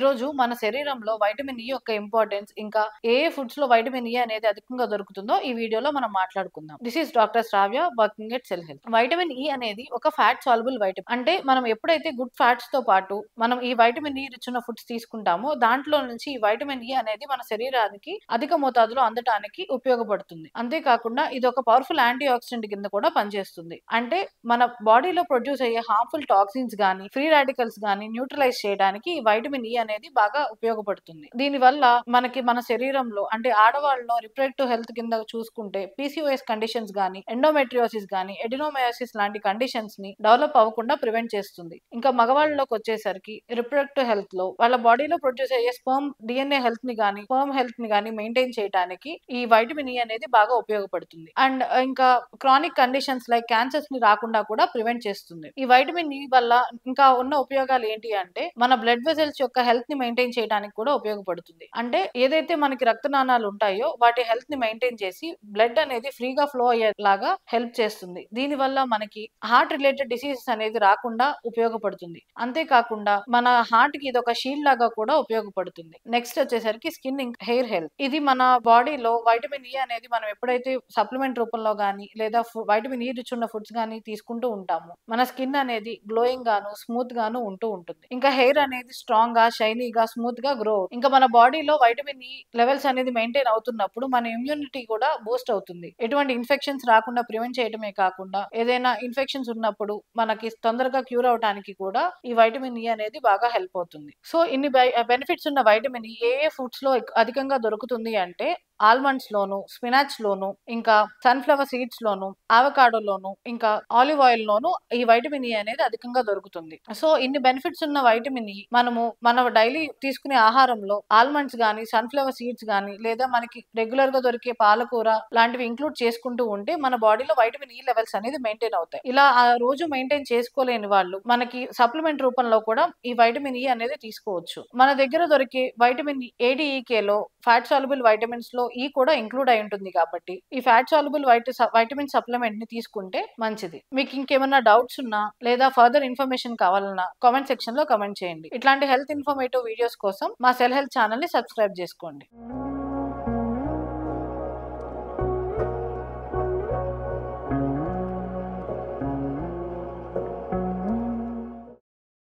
రోజు మన శరీరంలో వైటమిన్ ఈ యొక్క ఇంపార్టెన్స్ ఇంకా ఏ ఫుడ్స్ లో వైటమిన్ ఈ అనేది అధికంగా దొరుకుతుందో ఈ వీడియోలో మనం మాట్లాడుకుందాం. This is doctor Shravya working at cell health. Vitamin E అనేది ఒక ఫ్యాట్ సాల్యుబుల్ వైటమిన్. అంటే మనం ఎప్పుడైతే గుడ్ ఫ్యాట్స్ తో పాటు మనం ఈ వైటమిన్ ఈ రిచ్ ఉన్న ఫుడ్స్ తీసుకుంటామో దాంట్లో నుంచి ఈ వైటమిన్ ఈ అనేది మన శరీరానికి అధిక మోతాదులో అందటానికి ఉపయోగపడుతుంది. అంతేకాకుండా ఇది ఒక పవర్ఫుల్ యాంటీ ఆక్సిడెంట్ కింద కూడా పనిచేస్తుంది. అంటే మన బాడీలో ప్రొడ్యూస్ అయ్యే హార్మ్ఫుల్ టాక్సిన్స్ గానీ ఫ్రీ రాడికల్స్ గానీ న్యూట్రలైజ్ చేయడానికి ఈ వైటమిన్ ఈ అనేది బాగా ఉపయోగపడుతుంది. దీని వల్ల మనకి మన శరీరంలో అంటే ఆడవాళ్ళలో రిప్రొడక్టివ్ హెల్త్ కింద చూసుకుంటే పీసీఓఎస్ కండిషన్స్ గానీ ఎండోమెట్రియోసిస్ గానీ ఎడినోమయోసిస్ లాంటి కండిషన్స్ ని డెవలప్ అవ్వకుండా ప్రివెంట్ చేస్తుంది. ఇంకా మగవాళ్ళలోకి వచ్చేసరికి రిప్రొడక్టివ్ హెల్త్ లో వాళ్ళ బాడీలో ప్రొడ్యూస్ అయ్యే స్పర్మ్ డిఎన్ఏ హెల్త్ ని గానీ స్పర్మ్ హెల్త్ ని గానీ మెయింటైన్ చేయడానికి ఈ వైటమిన్ ఈ అనేది బాగా ఉపయోగపడుతుంది. అండ్ ఇంకా క్రానిక్ కండిషన్స్ లైక్ క్యాన్సర్స్ ని రాకుండా కూడా ప్రివెంట్ చేస్తుంది. ఈ వైటమిన్ ఈ వల్ల ఇంకా ఉన్న ఉపయోగాలు ఏంటి అంటే మన బ్లడ్ వెజల్స్ యొక్క హెల్త్ ని మెయింటైన్ చేయడానికి కూడా ఉపయోగపడుతుంది. అంటే ఏదైతే మనకి రక్తనాళాలు ఉంటాయో వాటి హెల్త్ ని మెయింటైన్ చేసి బ్లడ్ అనేది ఫ్రీగా ఫ్లో అయ్యేలాగా హెల్ప్ చేస్తుంది. దీని వల్ల మనకి హార్ట్ రిలేటెడ్ డిసీజెస్ అనేది రాకుండా ఉపయోగపడుతుంది. అంతేకాకుండా మన హార్ట్ కి ఇది ఒక షీల్డ్ లాగా కూడా ఉపయోగపడుతుంది. నెక్స్ట్ వచ్చేసరికి స్కిన్ హెయిర్ హెల్త్. ఇది మన బాడీలో వైటమిన్ ఈ అనేది మనం ఎప్పుడైతే సప్లిమెంట్ రూపంలో గానీ లేదా వైటమిన్ ఈ రిచ్ ఉన్న ఫుడ్స్ గానీ తీసుకుంటూ ఉంటామో మన స్కిన్ అనేది గ్లోయింగ్ గాను స్మూత్ గాను ఉంటూ ఉంటుంది. ఇంకా హెయిర్ అనేది స్ట్రాంగ్ గా షైనీగా స్మూత్ గా గ్రో. ఇంకా మన బాడీలో వైటమిన్ ఈ లెవెల్స్ అనేది మెయింటైన్ అవుతున్నప్పుడు మన ఇమ్యూనిటీ కూడా బూస్ట్ అవుతుంది. ఎటువంటి ఇన్ఫెక్షన్స్ రాకుండా ప్రివెంట్ చేయడమే కాకుండా ఏదైనా ఇన్ఫెక్షన్స్ ఉన్నప్పుడు మనకి తొందరగా క్యూర్ అవడానికి కూడా ఈ వైటమిన్ ఈ అనేది బాగా హెల్ప్ అవుతుంది. సో ఇన్ని బెనిఫిట్స్ ఉన్న వైటమిన్ ఈ ఏ ఫుడ్స్ లో అధికంగా దొరుకుతుంది అంటే ఆల్మండ్స్ లోను, స్పినాచ్ లోను, ఇంకా సన్ఫ్లవర్ సీడ్స్ లోను, అవకాడోలోను, ఇంకా ఆలివ్ ఆయిల్ లోను ఈ వైటమిన్ ఈ అనేది అధికంగా దొరుకుతుంది. సో ఇన్ని బెనిఫిట్స్ ఉన్న వైటమిన్ ఈ మనము మన డైలీ తీసుకునే ఆహారంలో ఆల్మండ్స్ గానీ సన్ఫ్లవర్ సీడ్స్ గానీ లేదా మనకి రెగ్యులర్ గా దొరికే పాలకూర లాంటివి ఇంక్లూడ్ చేసుకుంటూ ఉంటే మన బాడీలో వైటమిన్ ఈ లెవెల్స్ అనేది మెయింటైన్ అవుతాయి. ఇలా ఆ రోజు మెయింటైన్ చేసుకోలేని వాళ్ళు మనకి సప్లిమెంట్ రూపంలో కూడా ఈ వైటమిన్ ఈ అనేది తీసుకోవచ్చు. మన దగ్గర దొరికే వైటమిన్ ఏడీఈకే లో ఫ్యాట్ సాల్యుబుల్ వైటమిన్స్ లో ఈ కూడా ఇంక్లూడ్ అయి ఉంటుంది కాబట్టి ఈ ఫ్యాట్ సాల్యుబుల్ వైటమిన్ సప్లిమెంట్ ని తీసుకుంటే మంచిది. మీకు ఇంకేమైనా డౌట్స్ ఉన్నా లేదా ఫర్దర్ ఇన్ఫర్మేషన్ కావాలన్నా కామెంట్ సెక్షన్ లో కామెంట్ చేయండి. ఇట్లాంటి హెల్త్ ఇన్ఫర్మేటివ్ వీడియోస్ కోసం మా సెల్ హెల్త్ ఛానల్ ని సబ్స్క్రైబ్ చేసుకోండి.